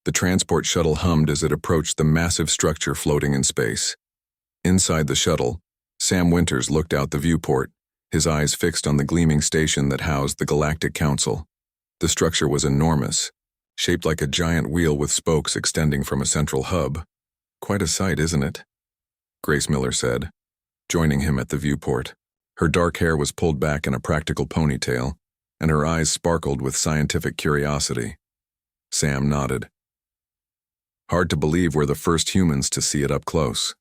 The transport shuttle hummed as it approached the massive structure floating in space. Inside the shuttle, Sam Winters looked out the viewport, his eyes fixed on the gleaming station that housed the Galactic Council. The structure was enormous, shaped like a giant wheel with spokes extending from a central hub. Quite a sight, isn't it? Grace Miller said, joining him at the viewport. Her dark hair was pulled back in a practical ponytail, and her eyes sparkled with scientific curiosity. Sam nodded. Hard to believe we're the first humans to see it up close.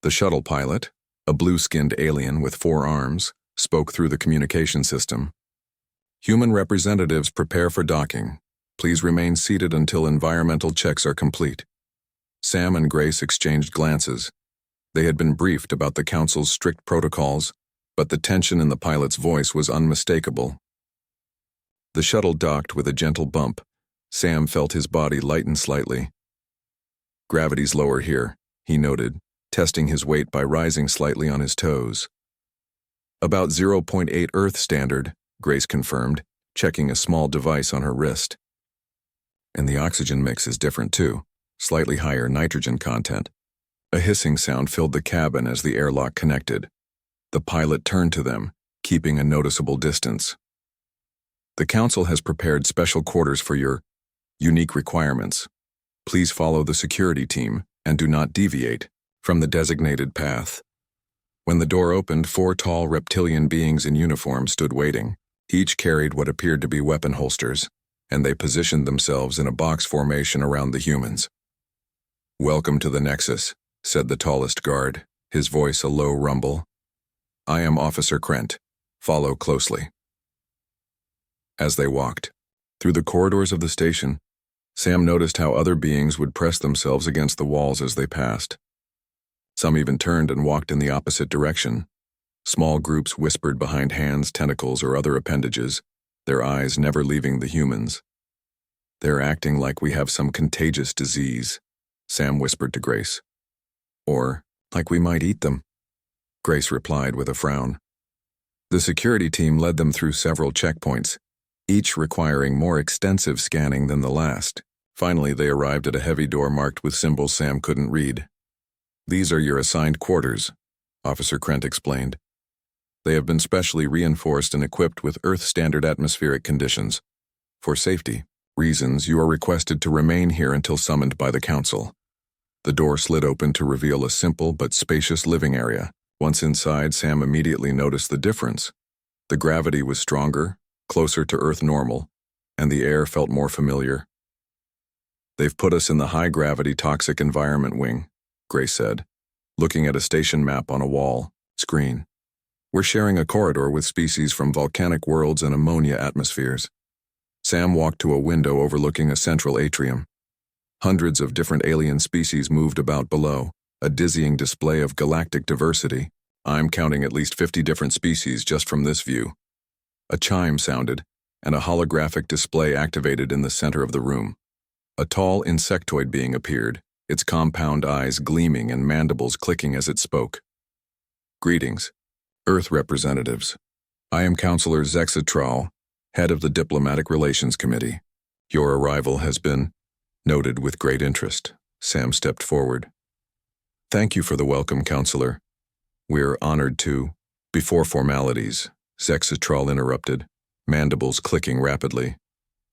The shuttle pilot, a blue-skinned alien with 4 arms, spoke through the communication system. Human representatives prepare for docking. Please remain seated until environmental checks are complete. Sam and Grace exchanged glances. They had been briefed about the Council's strict protocols, but the tension in the pilot's voice was unmistakable. The shuttle docked with a gentle bump. Sam felt his body lighten slightly. Gravity's lower here, he noted, testing his weight by rising slightly on his toes. About 0.8 Earth standard, Grace confirmed, checking a small device on her wrist. And the oxygen mix is different too, slightly higher nitrogen content. A hissing sound filled the cabin as the airlock connected. The pilot turned to them, keeping a noticeable distance. The Council has prepared special quarters for your unique requirements. Please follow the security team and do not deviate from the designated path. When the door opened, 4 tall reptilian beings in uniform stood waiting. Each carried what appeared to be weapon holsters, and they positioned themselves in a box formation around the humans. "Welcome to the Nexus," said the tallest guard, his voice a low rumble. "I am Officer Krent. Follow closely." As they walked through the corridors of the station, Sam noticed how other beings would press themselves against the walls as they passed. Some even turned and walked in the opposite direction. Small groups whispered behind hands, tentacles, or other appendages, their eyes never leaving the humans. "They're acting like we have some contagious disease," Sam whispered to Grace. "Or like we might eat them," Grace replied with a frown. The security team led them through several checkpoints, each requiring more extensive scanning than the last. Finally, they arrived at a heavy door marked with symbols Sam couldn't read. "These are your assigned quarters," Officer Krent explained. "They have been specially reinforced and equipped with Earth-standard atmospheric conditions. For safety reasons, you are requested to remain here until summoned by the Council." The door slid open to reveal a simple but spacious living area. Once inside, Sam immediately noticed the difference. The gravity was stronger, closer to Earth normal, and the air felt more familiar. "They've put us in the high-gravity toxic environment wing," Grace said, looking at a station map on a wall screen. "We're sharing a corridor with species from volcanic worlds and ammonia atmospheres." Sam walked to a window overlooking a central atrium. Hundreds of different alien species moved about below, a dizzying display of galactic diversity. "I'm counting at least 50 different species just from this view." A chime sounded, and a holographic display activated in the center of the room. A tall insectoid being appeared, its compound eyes gleaming and mandibles clicking as it spoke. "Greetings, Earth representatives. I am Counselor Zexatral, head of the Diplomatic Relations Committee. Your arrival has been noted with great interest." Sam stepped forward. "Thank you for the welcome, Counselor. We're honored to—" "Before formalities," Zexatral interrupted, mandibles clicking rapidly.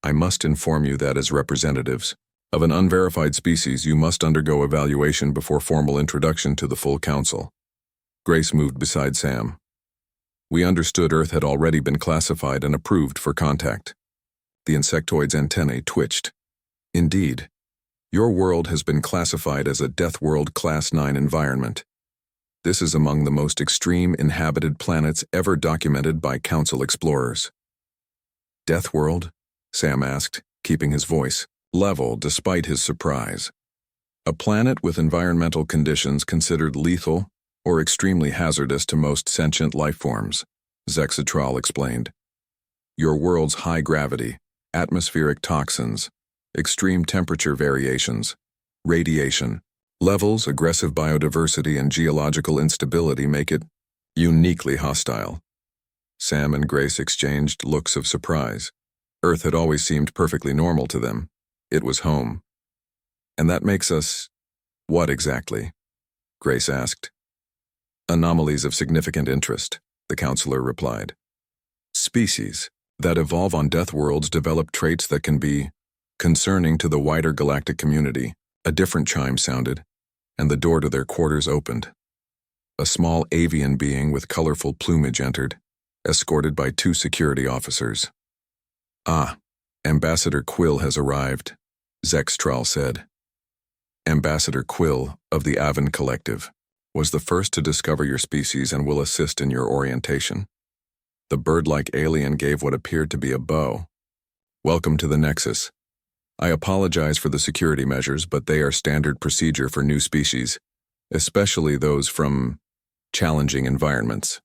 "I must inform you that as representatives of an unverified species, you must undergo evaluation before formal introduction to the full Council." Grace moved beside Sam. "We understood Earth had already been classified and approved for contact." The insectoid's antennae twitched. "Indeed. Your world has been classified as a Deathworld Class 9 environment. This is among the most extreme inhabited planets ever documented by Council explorers." "Deathworld?" Sam asked, keeping his voice level despite his surprise. "A planet with environmental conditions considered lethal or extremely hazardous to most sentient life forms," Zexatral explained. "Your world's high gravity, atmospheric toxins, extreme temperature variations, radiation levels, aggressive biodiversity, and geological instability make it uniquely hostile." Sam and Grace exchanged looks of surprise. Earth had always seemed perfectly normal to them. It was home, And that makes us, what exactly? Grace asked. Anomalies of significant interest, the counselor replied. Species that evolve on Deathworlds develop traits that can be concerning to the wider galactic community. A different chime sounded, and the door to their quarters opened. A small avian being with colorful plumage entered, escorted by 2 security officers. Ah, Ambassador Quill has arrived, Zextral said. Ambassador Quill, of the Avon Collective, was the first to discover your species and will assist in your orientation. The bird-like alien gave what appeared to be a bow. Welcome to the Nexus. I apologize for the security measures, but they are standard procedure for new species, especially those from challenging environments.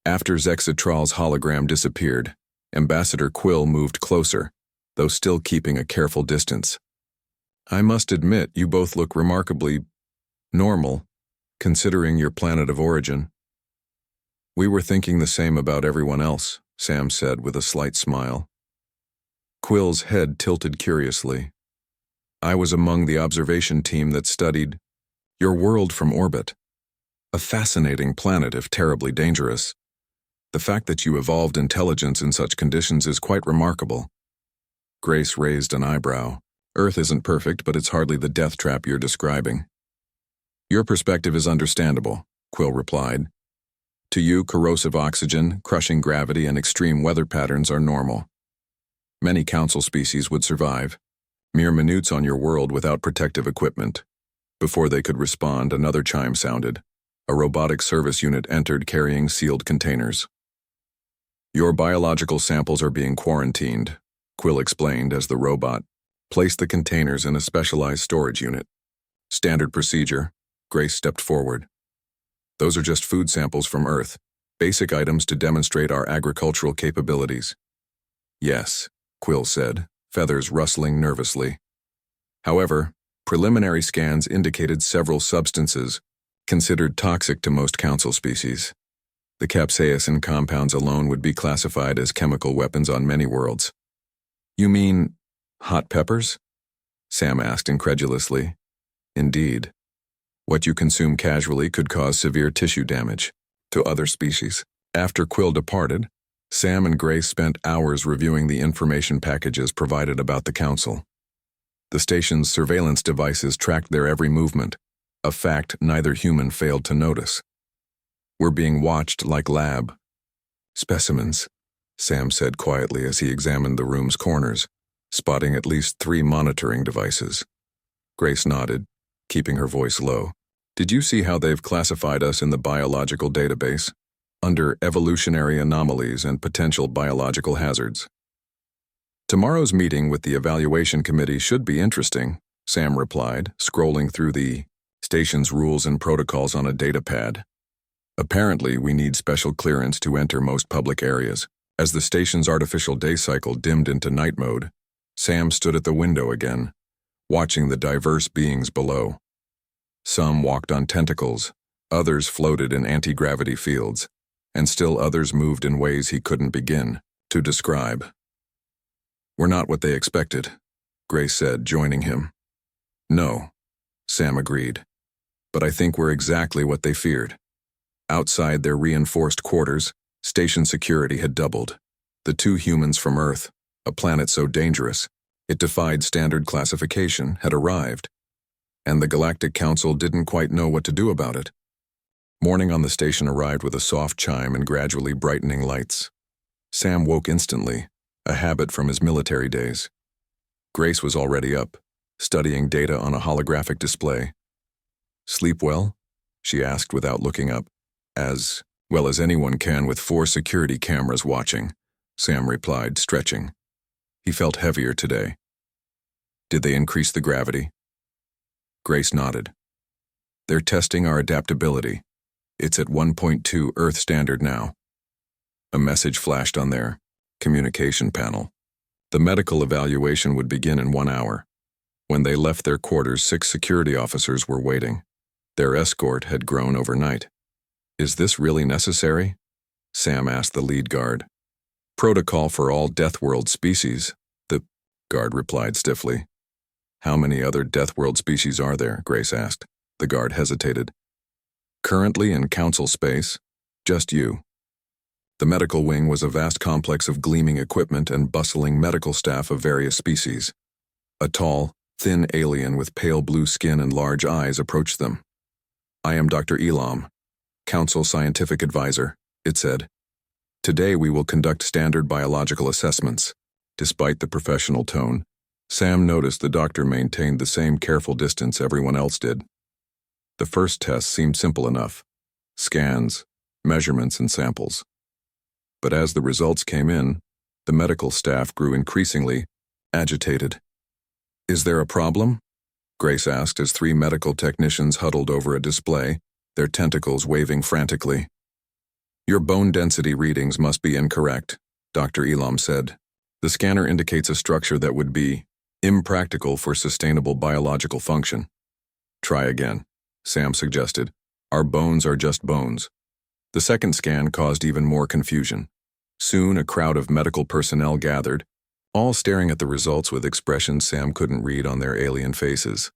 After Zexatral's hologram disappeared, Ambassador Quill moved closer, though still keeping a careful distance. I must admit, you both look remarkably normal, considering your planet of origin. We were thinking the same about everyone else, Sam said with a slight smile. Quill's head tilted curiously. I was among the observation team that studied your world from orbit. A fascinating planet if terribly dangerous. The fact that you evolved intelligence in such conditions is quite remarkable. Grace raised an eyebrow. Earth isn't perfect, but it's hardly the death trap you're describing. Your perspective is understandable, Quill replied. To you, corrosive oxygen, crushing gravity, and extreme weather patterns are normal. Many council species would survive, mere minutes on your world without protective equipment. Before they could respond, another chime sounded. A robotic service unit entered carrying sealed containers. Your biological samples are being quarantined, Quill explained as the robot placed the containers in a specialized storage unit. Standard procedure, Grace stepped forward. Those are just food samples from Earth, basic items to demonstrate our agricultural capabilities. Yes, Quill said, feathers rustling nervously. However, preliminary scans indicated several substances considered toxic to most council species. The capsaicin compounds alone would be classified as chemical weapons on many worlds. You mean hot peppers? Sam asked incredulously. Indeed. What you consume casually could cause severe tissue damage to other species. After Quill departed, Sam and Grace spent hours reviewing the information packages provided about the council. The station's surveillance devices tracked their every movement, a fact neither human failed to notice. We're being watched like lab specimens, Sam said quietly as he examined the room's corners, spotting at least 3 monitoring devices. Grace nodded, keeping her voice low. Did you see how they've classified us in the biological database? Under evolutionary anomalies and potential biological hazards. Tomorrow's meeting with the evaluation committee should be interesting, Sam replied, scrolling through the station's rules and protocols on a data pad. Apparently, we need special clearance to enter most public areas. As the station's artificial day cycle dimmed into night mode, Sam stood at the window again, watching the diverse beings below. Some walked on tentacles, others floated in anti-gravity fields, and still others moved in ways he couldn't begin to describe. We're not what they expected, Grace said, joining him. No, Sam agreed. But I think we're exactly what they feared. Outside their reinforced quarters, station security had doubled. The 2 humans from Earth, a planet so dangerous, it defied standard classification, had arrived. And the Galactic Council didn't quite know what to do about it. Morning on the station arrived with a soft chime and gradually brightening lights. Sam woke instantly, a habit from his military days. Grace was already up, studying data on a holographic display. Sleep well? She asked without looking up. As well as anyone can with 4 security cameras watching, Sam replied, stretching. He felt heavier today. Did they increase the gravity? Grace nodded. They're testing our adaptability. It's at 1.2 Earth standard now. A message flashed on their communication panel. The medical evaluation would begin in 1 hour. When they left their quarters, 6 security officers were waiting. Their escort had grown overnight. Is this really necessary? Sam asked the lead guard. Protocol for all Deathworld species, the guard replied stiffly. How many other Deathworld species are there? Grace asked. The guard hesitated. Currently in council space, just you. The medical wing was a vast complex of gleaming equipment and bustling medical staff of various species. A tall, thin alien with pale blue skin and large eyes approached them. I am Dr. Elam, Council Scientific Advisor, it said. Today we will conduct standard biological assessments. Despite the professional tone, Sam noticed the doctor maintained the same careful distance everyone else did. The first test seemed simple enough. Scans, measurements, and samples. But as the results came in, the medical staff grew increasingly agitated. Is there a problem? Grace asked as 3 medical technicians huddled over a display, their tentacles waving frantically. Your bone density readings must be incorrect, Dr. Elam said. The scanner indicates a structure that would be impractical for sustainable biological function. Try again, Sam suggested. Our bones are just bones. The second scan caused even more confusion. Soon a crowd of medical personnel gathered, all staring at the results with expressions Sam couldn't read on their alien faces.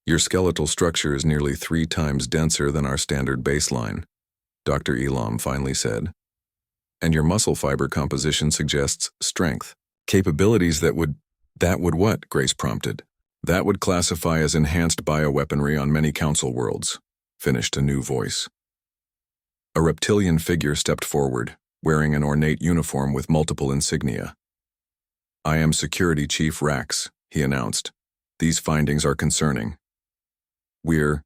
Your skeletal structure is nearly 3 times denser than our standard baseline, Dr. Elam finally said. And your muscle fiber composition suggests strength. Capabilities that would what? Grace prompted. That would classify as enhanced bioweaponry on many council worlds, finished a new voice. A reptilian figure stepped forward, wearing an ornate uniform with multiple insignia. I am Security Chief Rax, he announced. These findings are concerning. We're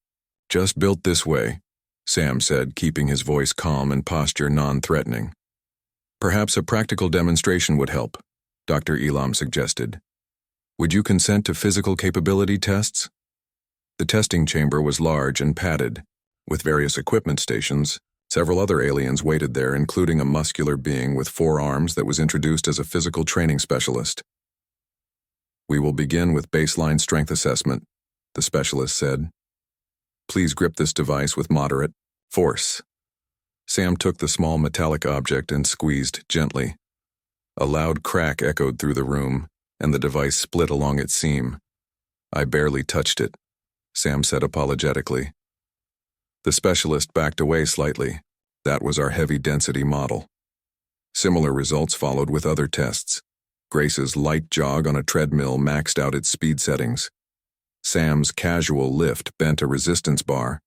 just built this way, Sam said, keeping his voice calm and posture non-threatening. Perhaps a practical demonstration would help, Dr. Elam suggested. Would you consent to physical capability tests? The testing chamber was large and padded. With various equipment stations, several other aliens waited there, including a muscular being with 4 arms that was introduced as a physical training specialist. We will begin with baseline strength assessment, the specialist said. Please grip this device with moderate force. Sam took the small metallic object and squeezed gently. A loud crack echoed through the room, and the device split along its seam. I barely touched it, Sam said apologetically. The specialist backed away slightly. That was our heavy-density model. Similar results followed with other tests. Grace's light jog on a treadmill maxed out its speed settings. Sam's casual lift bent a resistance bar.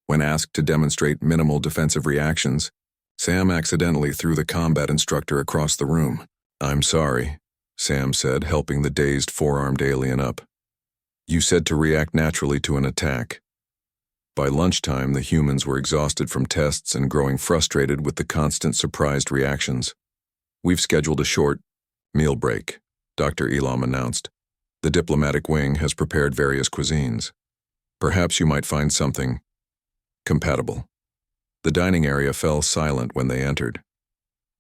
When asked to demonstrate minimal defensive reactions, Sam accidentally threw the combat instructor across the room. I'm sorry, Sam said, helping the dazed 4-armed alien up. You said to react naturally to an attack. By lunchtime, the humans were exhausted from tests and growing frustrated with the constant surprised reactions. We've scheduled a short meal break, Dr. Elam announced. The diplomatic wing has prepared various cuisines. Perhaps you might find something compatible. The dining area fell silent when they entered.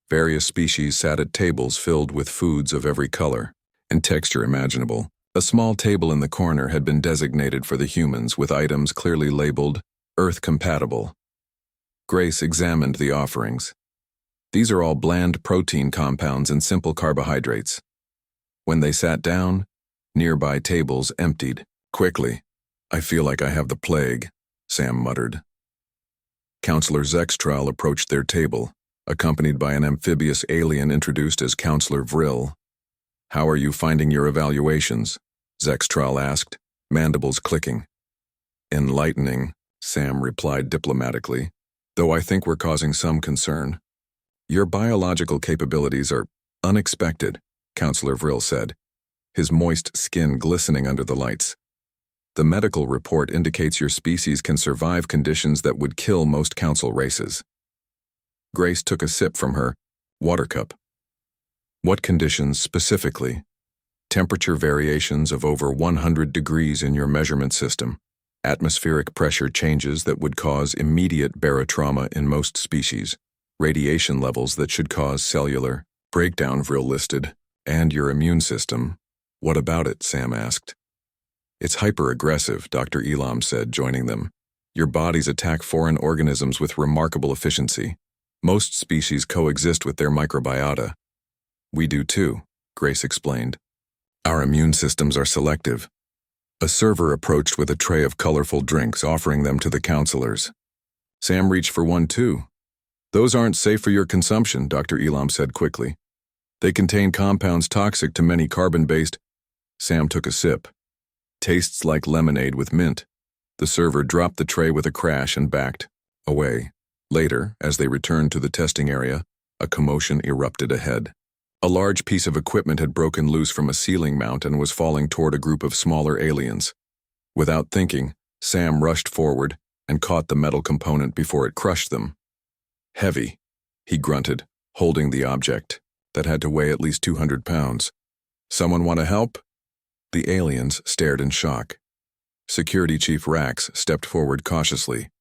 Various species sat at tables filled with foods of every color and texture imaginable. A small table in the corner had been designated for the humans with items clearly labeled Earth-compatible. Grace examined the offerings. These are all bland protein compounds and simple carbohydrates. When they sat down, nearby tables emptied. Quickly, I feel like I have the plague, Sam muttered. Counselor Zextral approached their table, accompanied by an amphibious alien introduced as Counselor Vril. How are you finding your evaluations? Zextral asked, mandibles clicking. Enlightening, Sam replied diplomatically, though I think we're causing some concern. Your biological capabilities are unexpected, Counselor Vril said, his moist skin glistening under the lights. The medical report indicates your species can survive conditions that would kill most council races. Grace took a sip from her water cup. What conditions specifically? Temperature variations of over 100 degrees in your measurement system, atmospheric pressure changes that would cause immediate barotrauma in most species, radiation levels that should cause cellular breakdown, Vril listed, and your immune system. What about it? Sam asked. It's hyper-aggressive, Dr. Elam said, joining them. Your bodies attack foreign organisms with remarkable efficiency. Most species coexist with their microbiota. We do too, Grace explained. Our immune systems are selective. A server approached with a tray of colorful drinks, offering them to the counselors. Sam reached for one too. "Those aren't safe for your consumption," Dr. Elam said quickly. "They contain compounds toxic to many carbon-based—" Sam took a sip. "Tastes like lemonade with mint." The server dropped the tray with a crash and backed away. Later, as they returned to the testing area, a commotion erupted ahead. A large piece of equipment had broken loose from a ceiling mount and was falling toward a group of smaller aliens. Without thinking, Sam rushed forward and caught the metal component before it crushed them. "Heavy," he grunted, holding the object that had to weigh at least 200 pounds. "Someone want to help?" The aliens stared in shock. Security Chief Rax stepped forward cautiously.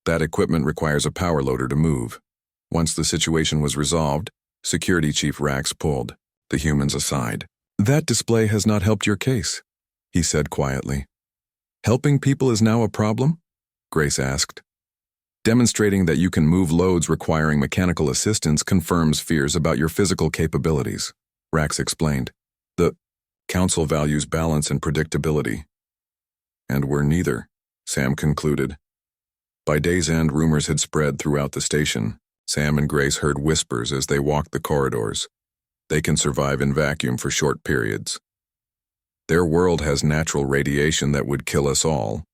"That equipment requires a power loader to move." Once the situation was resolved, Security Chief Rax pulled the humans aside. "That display has not helped your case," he said quietly. "Helping people is now a problem?" Grace asked. "Demonstrating that you can move loads requiring mechanical assistance confirms fears about your physical capabilities," Rax explained. "The Council values balance and predictability." "And we're neither," Sam concluded. By day's end, rumors had spread throughout the station. Sam and Grace heard whispers as they walked the corridors. They can survive in vacuum for short periods. Their world has natural radiation that would kill us all.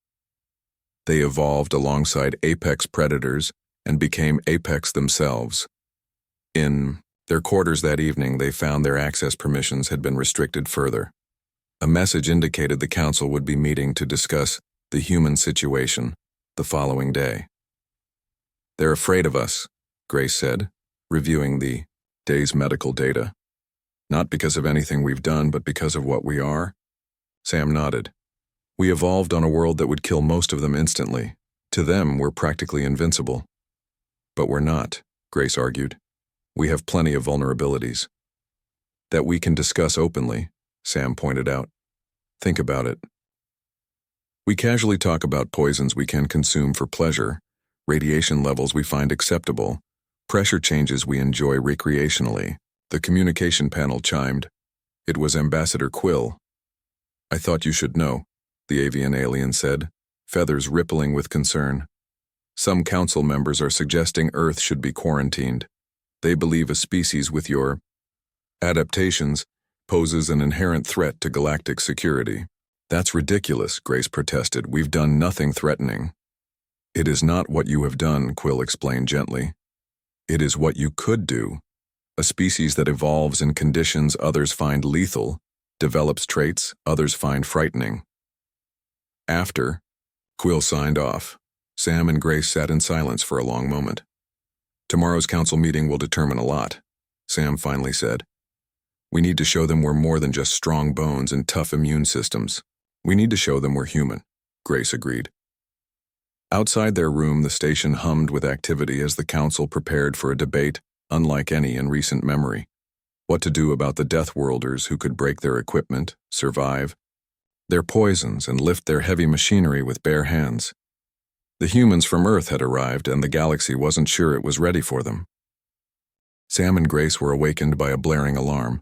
They evolved alongside apex predators and became apex themselves. In their quarters that evening, they found their access permissions had been restricted further. A message indicated the council would be meeting to discuss the human situation the following day. "They're afraid of us," Grace said, reviewing the day's medical data. "Not because of anything we've done, but because of what we are." Sam nodded. "We evolved on a world that would kill most of them instantly. To them, we're practically invincible." "But we're not," Grace argued. "We have plenty of vulnerabilities." "That we can discuss openly," Sam pointed out. "Think about it. We casually talk about poisons we can consume for pleasure, radiation levels we find acceptable, pressure changes we enjoy recreationally." The communication panel chimed. It was Ambassador Quill. "I thought you should know," the avian alien said, feathers rippling with concern. "Some council members are suggesting Earth should be quarantined. They believe a species with your adaptations poses an inherent threat to galactic security." "That's ridiculous," Grace protested. "We've done nothing threatening." "It is not what you have done," Quill explained gently. "It is what you could do. A species that evolves in conditions others find lethal, develops traits others find frightening." After Quill signed off, Sam and Grace sat in silence for a long moment. "Tomorrow's council meeting will determine a lot," Sam finally said. "We need to show them we're more than just strong bones and tough immune systems. We need to show them we're human," Grace agreed. Outside their room, the station hummed with activity as the council prepared for a debate unlike any in recent memory. What to do about the Deathworlders who could break their equipment, survive their poisons, and lift their heavy machinery with bare hands. The humans from Earth had arrived, and the galaxy wasn't sure it was ready for them. Sam and Grace were awakened by a blaring alarm.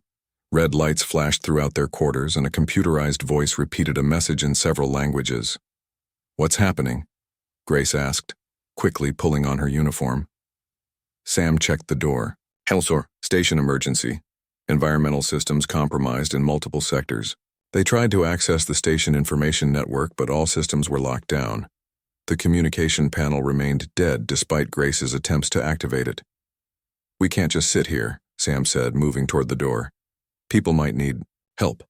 Red lights flashed throughout their quarters, and a computerized voice repeated a message in several languages. "What's happening?" Grace asked, quickly pulling on her uniform. Sam checked the door. "Helsor, station emergency. Environmental systems compromised in multiple sectors." They tried to access the station information network, but all systems were locked down. The communication panel remained dead despite Grace's attempts to activate it. "We can't just sit here," Sam said, moving toward the door. "People might need help."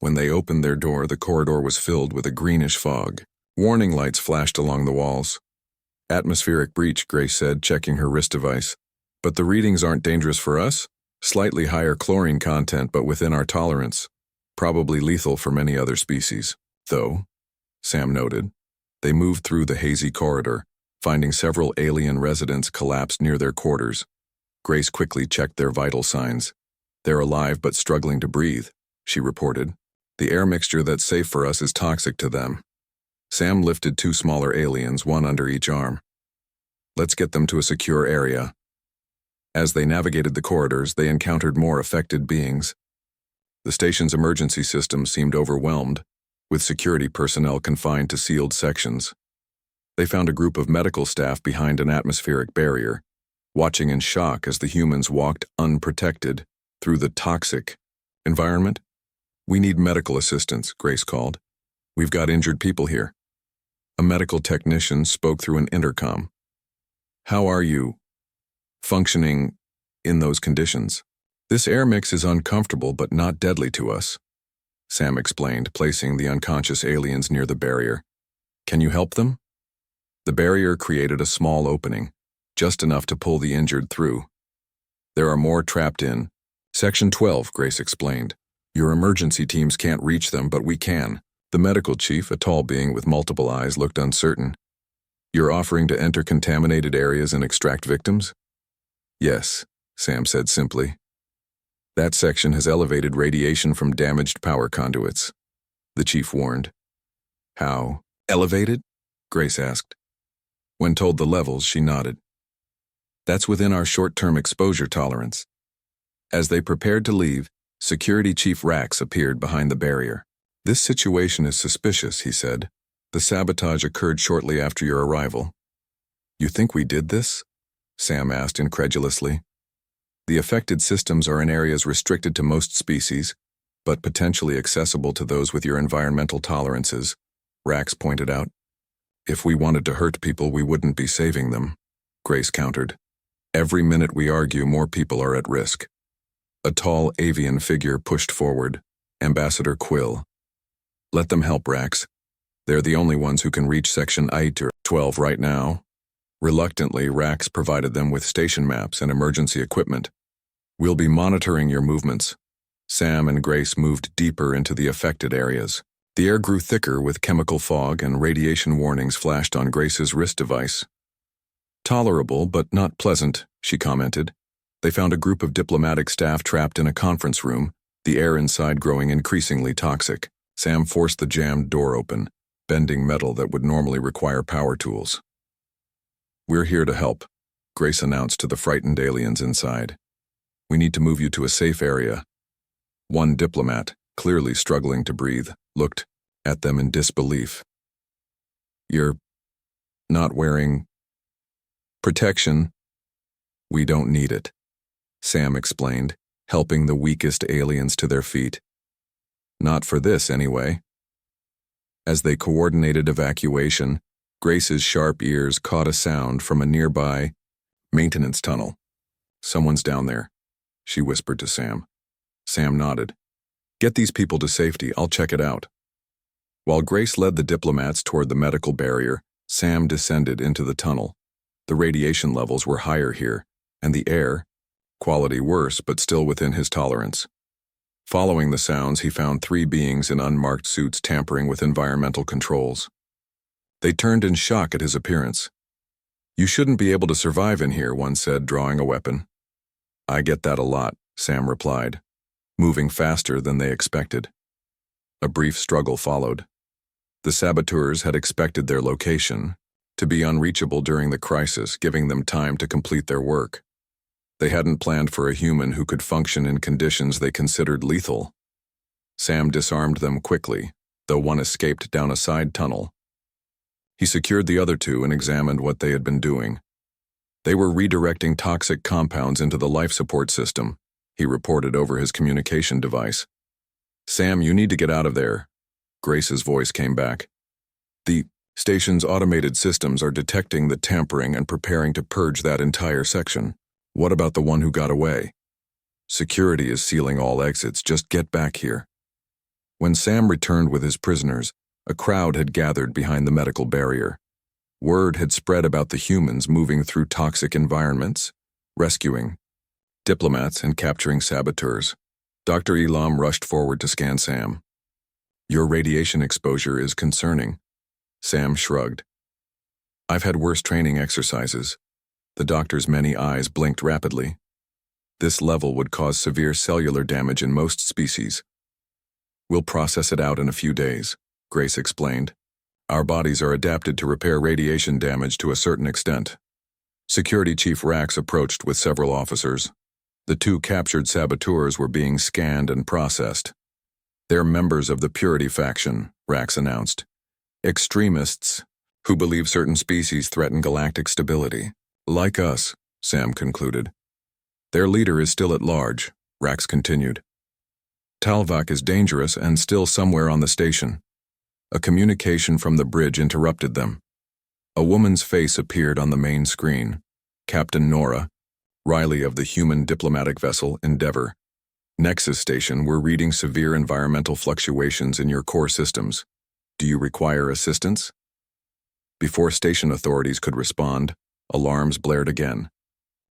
When they opened their door, the corridor was filled with a greenish fog. Warning lights flashed along the walls. "Atmospheric breach," Grace said, checking her wrist device. "But the readings aren't dangerous for us. Slightly higher chlorine content, but within our tolerance. Probably lethal for many other species, though," Sam noted. They moved through the hazy corridor, finding several alien residents collapsed near their quarters. Grace quickly checked their vital signs. "They're alive but struggling to breathe," she reported. "The air mixture that's safe for us is toxic to them." Sam lifted two smaller aliens, one under each arm. "Let's get them to a secure area." As they navigated the corridors, they encountered more affected beings. The station's emergency system seemed overwhelmed, with security personnel confined to sealed sections. They found a group of medical staff behind an atmospheric barrier, watching in shock as the humans walked unprotected through the toxic environment. "We need medical assistance," Grace called. "We've got injured people here." A medical technician spoke through an intercom. "How are you functioning in those conditions?" "This air mix is uncomfortable but not deadly to us," Sam explained, placing the unconscious aliens near the barrier. "Can you help them?" The barrier created a small opening, just enough to pull the injured through. "There are more trapped in Section 12, Grace explained. "Your emergency teams can't reach them, but we can." The medical chief, a tall being with multiple eyes, looked uncertain. "You're offering to enter contaminated areas and extract victims?" "Yes," Sam said simply. "That section has elevated radiation from damaged power conduits," the chief warned. "How elevated?" Grace asked. When told the levels, she nodded. "That's within our short-term exposure tolerance." As they prepared to leave, Security Chief Rax appeared behind the barrier. "This situation is suspicious," he said. "The sabotage occurred shortly after your arrival." "You think we did this?" Sam asked incredulously. "The affected systems are in areas restricted to most species, but potentially accessible to those with your environmental tolerances," Rax pointed out. "If we wanted to hurt people, we wouldn't be saving them," Grace countered. "Every minute we argue, more people are at risk." A tall avian figure pushed forward, Ambassador Quill. "Let them help, Rax. They're the only ones who can reach Section 8 or 12 right now." Reluctantly, Rax provided them with station maps and emergency equipment. "We'll be monitoring your movements." Sam and Grace moved deeper into the affected areas. The air grew thicker with chemical fog, and radiation warnings flashed on Grace's wrist device. "Tolerable, but not pleasant," she commented. They found a group of diplomatic staff trapped in a conference room, the air inside growing increasingly toxic. Sam forced the jammed door open, bending metal that would normally require power tools. "We're here to help," Grace announced to the frightened aliens inside. "We need to move you to a safe area." One diplomat, clearly struggling to breathe, looked at them in disbelief. "You're not wearing protection?" "We don't need it," Sam explained, helping the weakest aliens to their feet. "Not for this, anyway." As they coordinated evacuation, Grace's sharp ears caught a sound from a nearby maintenance tunnel. "Someone's down there," she whispered to Sam. Sam nodded. "Get these people to safety, I'll check it out." While Grace led the diplomats toward the medical barrier, Sam descended into the tunnel. The radiation levels were higher here, and the air quality worse but still within his tolerance. Following the sounds, he found 3 beings in unmarked suits tampering with environmental controls. They turned in shock at his appearance. "You shouldn't be able to survive in here," one said, drawing a weapon. "I get that a lot," Sam replied, moving faster than they expected. A brief struggle followed. The saboteurs had expected their location to be unreachable during the crisis, giving them time to complete their work. They hadn't planned for a human who could function in conditions they considered lethal. Sam disarmed them quickly, though one escaped down a side tunnel. He secured the other 2 and examined what they had been doing. They were redirecting toxic compounds into the life support system, he reported over his communication device. "Sam, you need to get out of there," Grace's voice came back. "The station's automated systems are detecting the tampering and preparing to purge that entire section. What about the one who got away? Security is sealing all exits. Just get back here." When Sam returned with his prisoners, a crowd had gathered behind the medical barrier. Word had spread about the humans moving through toxic environments, rescuing diplomats and capturing saboteurs. Dr. Elam rushed forward to scan Sam. "Your radiation exposure is concerning." Sam shrugged. "I've had worse training exercises." The doctor's many eyes blinked rapidly. "This level would cause severe cellular damage in most species." "We'll process it out in a few days," Grace explained. "Our bodies are adapted to repair radiation damage to a certain extent." Security Chief Rax approached with several officers. The 2 captured saboteurs were being scanned and processed. They're members of the Purity faction, Rax announced. Extremists who believe certain species threaten galactic stability. Like us, Sam concluded. Their leader is still at large, Rax continued. Talvak is dangerous and still somewhere on the station. A communication from the bridge interrupted them. A woman's face appeared on the main screen. Captain Nora, Riley of the human diplomatic vessel Endeavor. Nexus Station, we're reading severe environmental fluctuations in your core systems. Do you require assistance? Before station authorities could respond, alarms blared again.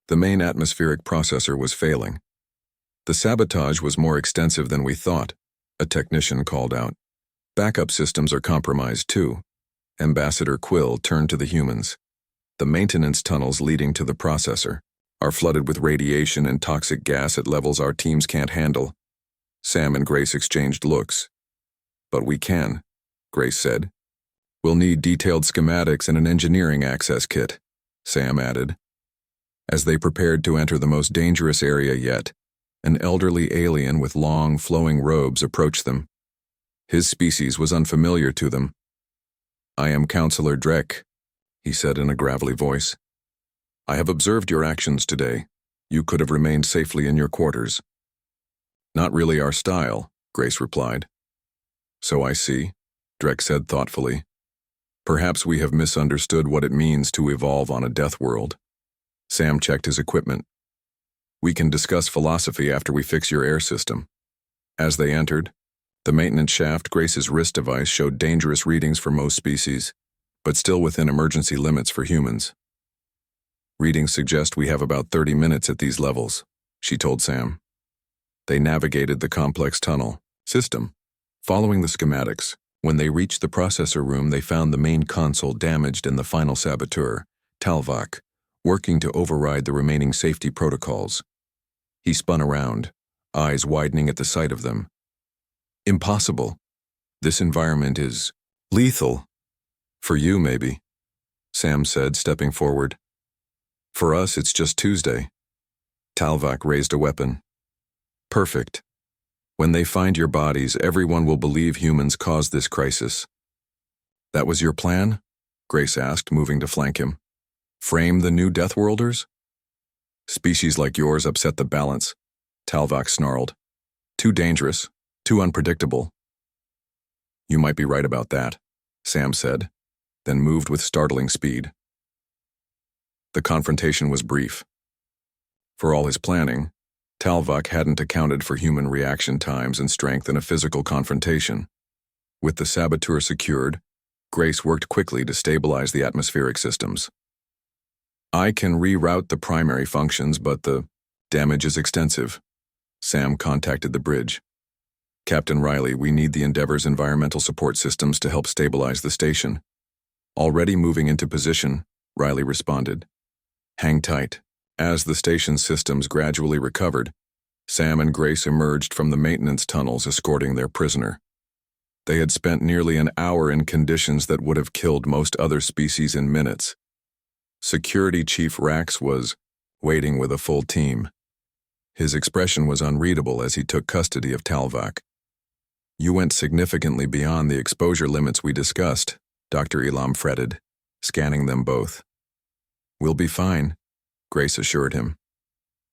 The main atmospheric processor was failing. The sabotage was more extensive than we thought, a technician called out. Backup systems are compromised too. Ambassador Quill turned to the humans. The maintenance tunnels leading to the processor are flooded with radiation and toxic gas at levels our teams can't handle. Sam and Grace exchanged looks. But we can, Grace said. We'll need detailed schematics and an engineering access kit, Sam added. As they prepared to enter the most dangerous area yet, an elderly alien with long, flowing robes approached them. His species was unfamiliar to them. I am Counselor Drek, he said in a gravelly voice. I have observed your actions today. You could have remained safely in your quarters. Not really our style, Grace replied. So I see, Drek said thoughtfully. Perhaps we have misunderstood what it means to evolve on a death world. Sam checked his equipment. We can discuss philosophy after we fix your air system. As they entered, the maintenance shaft Grace's wrist device showed dangerous readings for most species, but still within emergency limits for humans. Readings suggest we have about 30 minutes at these levels, she told Sam. They navigated the complex tunnel system. Following the schematics, when they reached the processor room, they found the main console damaged and the final saboteur, Talvak, working to override the remaining safety protocols. He spun around, eyes widening at the sight of them. Impossible. This environment is lethal. For you, maybe, Sam said, stepping forward. For us, it's just Tuesday. Talvak raised a weapon. Perfect. When they find your bodies, everyone will believe humans caused this crisis. That was your plan? Grace asked, moving to flank him. Frame the new Deathworlders? Species like yours upset the balance, Talvak snarled. Too dangerous, too unpredictable. You might be right about that, Sam said, then moved with startling speed. The confrontation was brief. For all his planning, Talvak hadn't accounted for human reaction times and strength in a physical confrontation. With the saboteur secured, Grace worked quickly to stabilize the atmospheric systems. I can reroute the primary functions, but the damage is extensive. Sam contacted the bridge. Captain Riley, we need the Endeavor's environmental support systems to help stabilize the station. Already moving into position, Riley responded. Hang tight. As the station's systems gradually recovered, Sam and Grace emerged from the maintenance tunnels escorting their prisoner. They had spent nearly an hour in conditions that would have killed most other species in minutes. Security Chief Rax was waiting with a full team. His expression was unreadable as he took custody of Talvak. You went significantly beyond the exposure limits we discussed, Dr. Elam fretted, scanning them both. We'll be fine, Grace assured him.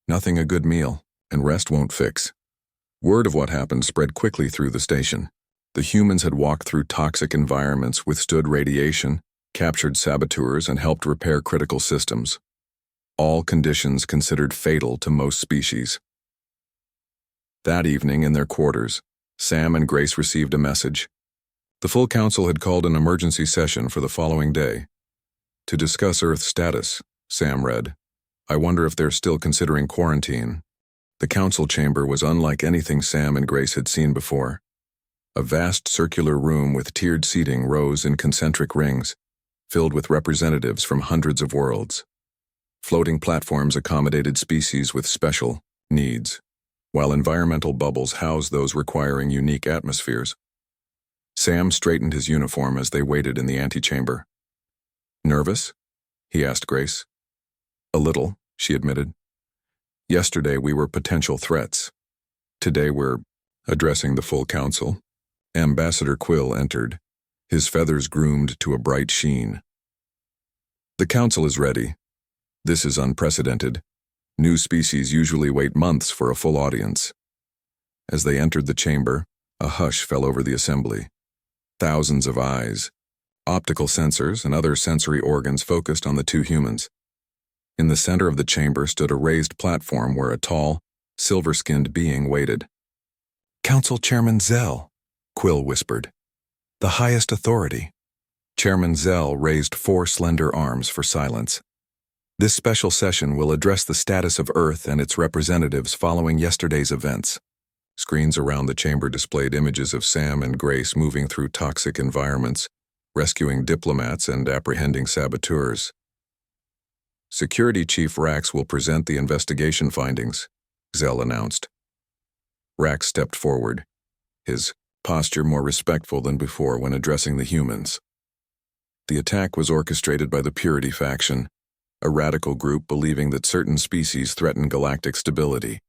Nothing a good meal, and rest won't fix. Word of what happened spread quickly through the station. The humans had walked through toxic environments, withstood radiation, captured saboteurs, and helped repair critical systems. All conditions considered fatal to most species. That evening, in their quarters, Sam and Grace received a message. The full council had called an emergency session for the following day. To discuss Earth's status, Sam read. I wonder if they're still considering quarantine. The council chamber was unlike anything Sam and Grace had seen before. A vast circular room with tiered seating rose in concentric rings, filled with representatives from hundreds of worlds. Floating platforms accommodated species with special needs, while environmental bubbles housed those requiring unique atmospheres. Sam straightened his uniform as they waited in the antechamber. Nervous? He asked Grace. A little, she admitted. Yesterday we were potential threats. Today we're Addressing the full council, Ambassador Quill entered, his feathers groomed to a bright sheen. The council is ready. This is unprecedented. New species usually wait months for a full audience. As they entered the chamber, a hush fell over the assembly. Thousands of eyes, optical sensors, and other sensory organs focused on the two humans. In the center of the chamber stood a raised platform where a tall, silver-skinned being waited. "Council Chairman Zell," Quill whispered. "The highest authority." Chairman Zell raised 4 slender arms for silence. "This special session will address the status of Earth and its representatives following yesterday's events." Screens around the chamber displayed images of Sam and Grace moving through toxic environments, rescuing diplomats and apprehending saboteurs. "Security Chief Rax will present the investigation findings," Zell announced. Rax stepped forward, his posture more respectful than before when addressing the humans. The attack was orchestrated by the Purity faction, a radical group believing that certain species threaten galactic stability.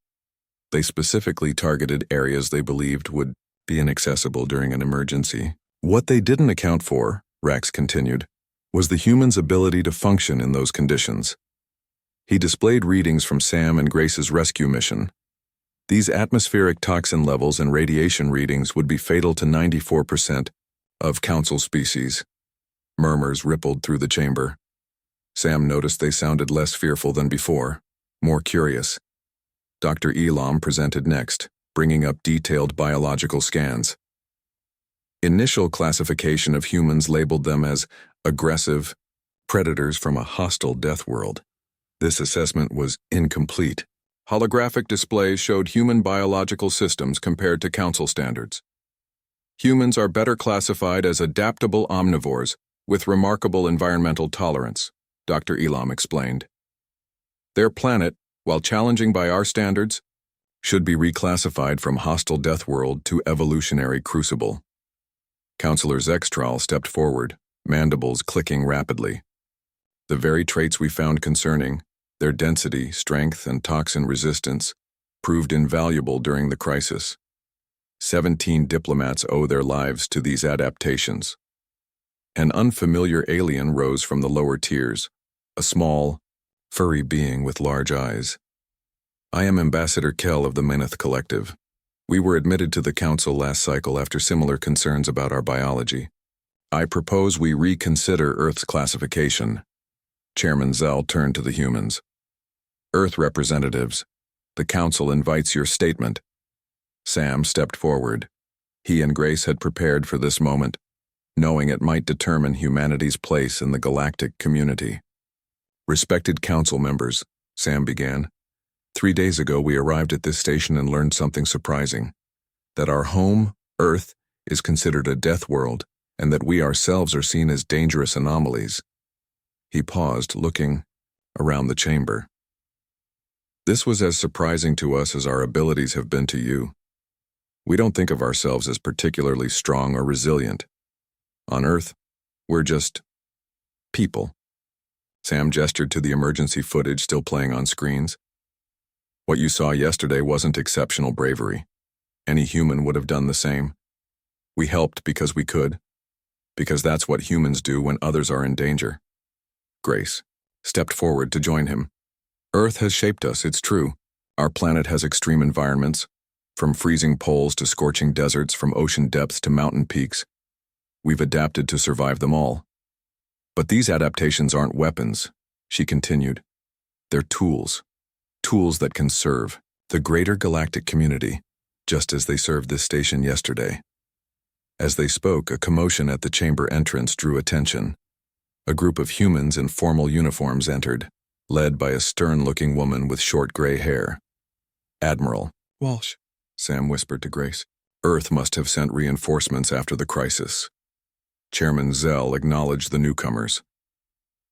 They specifically targeted areas they believed would be inaccessible during an emergency. What they didn't account for, Rax continued, was the humans' ability to function in those conditions. He displayed readings from Sam and Grace's rescue mission. These atmospheric toxin levels and radiation readings would be fatal to 94% of Council species. Murmurs rippled through the chamber. Sam noticed they sounded less fearful than before, more curious. Dr. Elam presented next, bringing up detailed biological scans. Initial classification of humans labeled them as aggressive predators from a hostile death world. This assessment was incomplete. Holographic displays showed human biological systems compared to Council standards. Humans are better classified as adaptable omnivores with remarkable environmental tolerance, Dr. Elam explained. Their planet, while challenging by our standards, should be reclassified from hostile death world to evolutionary crucible. Counselor Zextral stepped forward, mandibles clicking rapidly. The very traits we found concerning, their density, strength, and toxin resistance, proved invaluable during the crisis. 17 diplomats owe their lives to these adaptations. An unfamiliar alien rose from the lower tiers, a small, furry being with large eyes. "I am Ambassador Kell of the Meneth Collective. We were admitted to the Council last cycle after similar concerns about our biology. I propose we reconsider Earth's classification." Chairman Zell turned to the humans. "Earth representatives, the Council invites your statement." Sam stepped forward. He and Grace had prepared for this moment, knowing it might determine humanity's place in the galactic community. "Respected Council members," Sam began, 3 days ago we arrived at this station and learned something surprising. That our home, Earth, is considered a death world, and that we ourselves are seen as dangerous anomalies." He paused, looking around the chamber. "This was as surprising to us as our abilities have been to you. We don't think of ourselves as particularly strong or resilient. On Earth, we're just people." Sam gestured to the emergency footage still playing on screens. "What you saw yesterday wasn't exceptional bravery. Any human would have done the same. We helped because we could, because that's what humans do when others are in danger." Grace stepped forward to join him. "Earth has shaped us, it's true. Our planet has extreme environments, from freezing poles to scorching deserts, from ocean depths to mountain peaks. We've adapted to survive them all. But these adaptations aren't weapons," she continued. "They're tools. Tools that can serve the greater galactic community, just as they served this station yesterday." As they spoke, a commotion at the chamber entrance drew attention. A group of humans in formal uniforms entered, led by a stern-looking woman with short gray hair. "Admiral Walsh," Sam whispered to Grace. "Earth must have sent reinforcements after the crisis." Chairman Zell acknowledged the newcomers.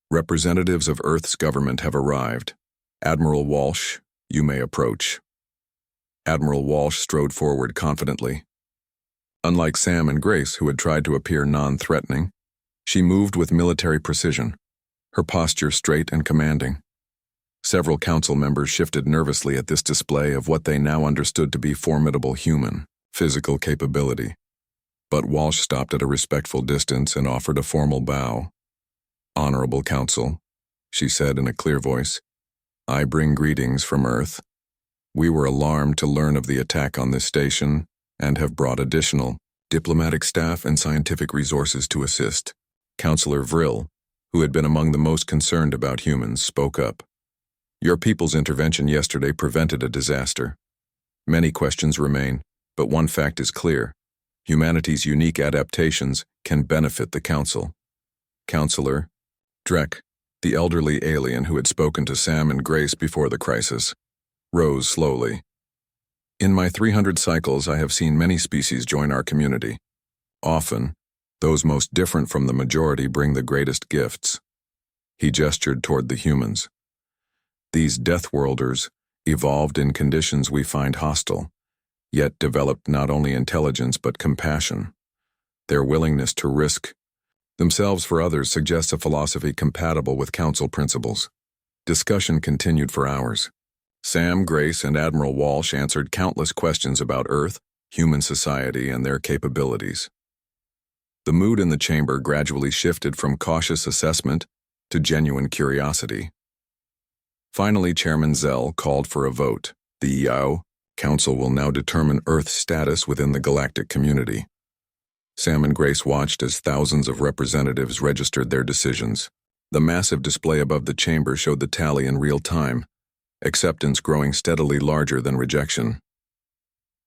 "Representatives of Earth's government have arrived. Admiral Walsh, you may approach." Admiral Walsh strode forward confidently. Unlike Sam and Grace, who had tried to appear non-threatening, she moved with military precision, her posture straight and commanding. Several council members shifted nervously at this display of what they now understood to be formidable human physical capability. But Walsh stopped at a respectful distance and offered a formal bow. "Honorable Council," she said in a clear voice, "I bring greetings from Earth. We were alarmed to learn of the attack on this station and have brought additional diplomatic staff and scientific resources to assist." Councillor Vril, who had been among the most concerned about humans, spoke up. "Your people's intervention yesterday prevented a disaster. Many questions remain, but one fact is clear. Humanity's unique adaptations can benefit the Council." Councillor Drek, the elderly alien who had spoken to Sam and Grace before the crisis, rose slowly. "In my 300 cycles, I have seen many species join our community. Often, those most different from the majority bring the greatest gifts." He gestured toward the humans. "These Deathworlders evolved in conditions we find hostile, yet developed not only intelligence but compassion. Their willingness to risk themselves for others suggests a philosophy compatible with Council principles." Discussion continued for hours. Sam, Grace, and Admiral Walsh answered countless questions about Earth, human society, and their capabilities. The mood in the chamber gradually shifted from cautious assessment to genuine curiosity. Finally, Chairman Zell called for a vote. The Yao Council will now determine Earth's status within the galactic community. Sam and Grace watched as thousands of representatives registered their decisions. The massive display above the chamber showed the tally in real time, acceptance growing steadily larger than rejection.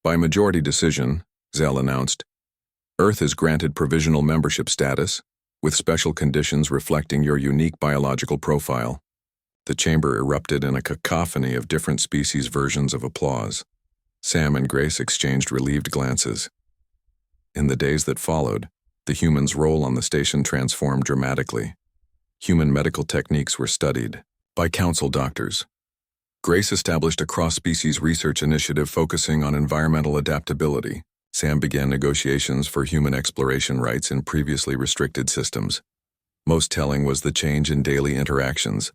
By majority decision, Zell announced, "Earth is granted provisional membership status, with special conditions reflecting your unique biological profile." The chamber erupted in a cacophony of different species' versions of applause. Sam and Grace exchanged relieved glances. In the days that followed, the humans' role on the station transformed dramatically. Human medical techniques were studied by Council doctors. Grace established a cross-species research initiative focusing on environmental adaptability. Sam began negotiations for human exploration rights in previously restricted systems. Most telling was the change in daily interactions.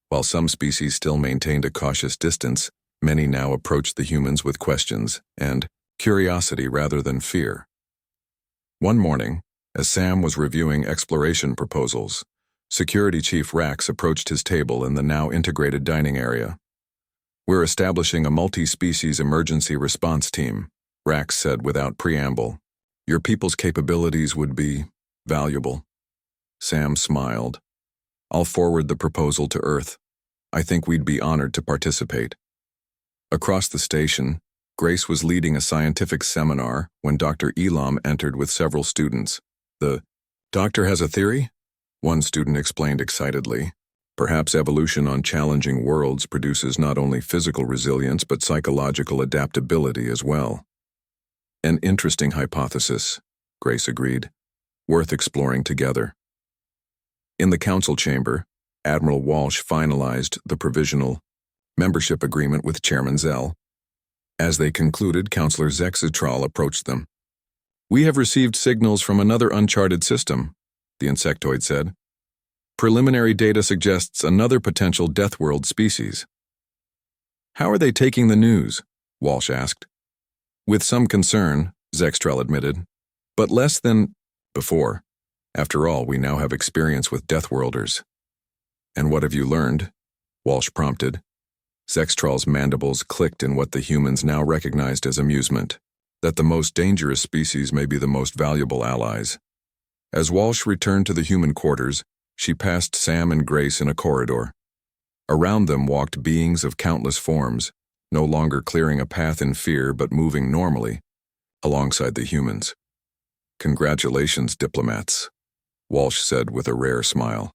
While some species still maintained a cautious distance, many now approached the humans with questions and curiosity rather than fear. One morning, as Sam was reviewing exploration proposals, Security Chief Rax approached his table in the now integrated dining area. "We're establishing a multi-species emergency response team," Rax said without preamble. "Your people's capabilities would be valuable." Sam smiled. "I'll forward the proposal to Earth. I think we'd be honored to participate." Across the station, Grace was leading a scientific seminar when Dr. Elam entered with several students. "The doctor has a theory?" one student explained excitedly. "Perhaps evolution on challenging worlds produces not only physical resilience but psychological adaptability as well." "An interesting hypothesis," Grace agreed. "Worth exploring together." In the council chamber, Admiral Walsh finalized the provisional membership agreement with Chairman Zell. As they concluded, Councillor Zexitral approached them. "We have received signals from another uncharted system," the insectoid said. "Preliminary data suggests another potential Deathworld species." "How are they taking the news?" Walsh asked. "With some concern," Zextral admitted, "but less than before. After all, we now have experience with Deathworlders." "And what have you learned?" Walsh prompted. Zextral's mandibles clicked in what the humans now recognized as amusement, that the most dangerous species may be the most valuable allies. As Walsh returned to the human quarters, she passed Sam and Grace in a corridor. Around them walked beings of countless forms, no longer clearing a path in fear but moving normally, alongside the humans. "Congratulations, diplomats," Walsh said with a rare smile.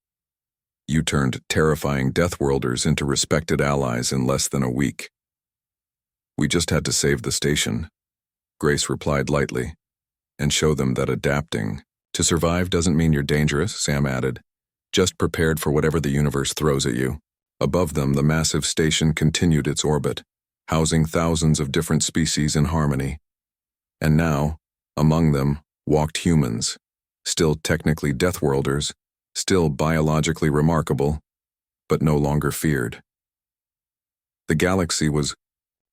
"You turned terrifying Deathworlders into respected allies in less than a week." "We just had to save the station," Grace replied lightly, "and show them that adapting to survive doesn't mean you're dangerous," Sam added. "Just prepared for whatever the universe throws at you." Above them, the massive station continued its orbit, housing thousands of different species in harmony. And now, among them, walked humans, still technically Deathworlders, still biologically remarkable, but no longer feared. The galaxy was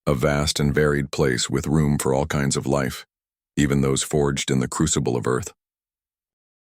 a vast and varied place with room for all kinds of life. even those forged in the crucible of Earth.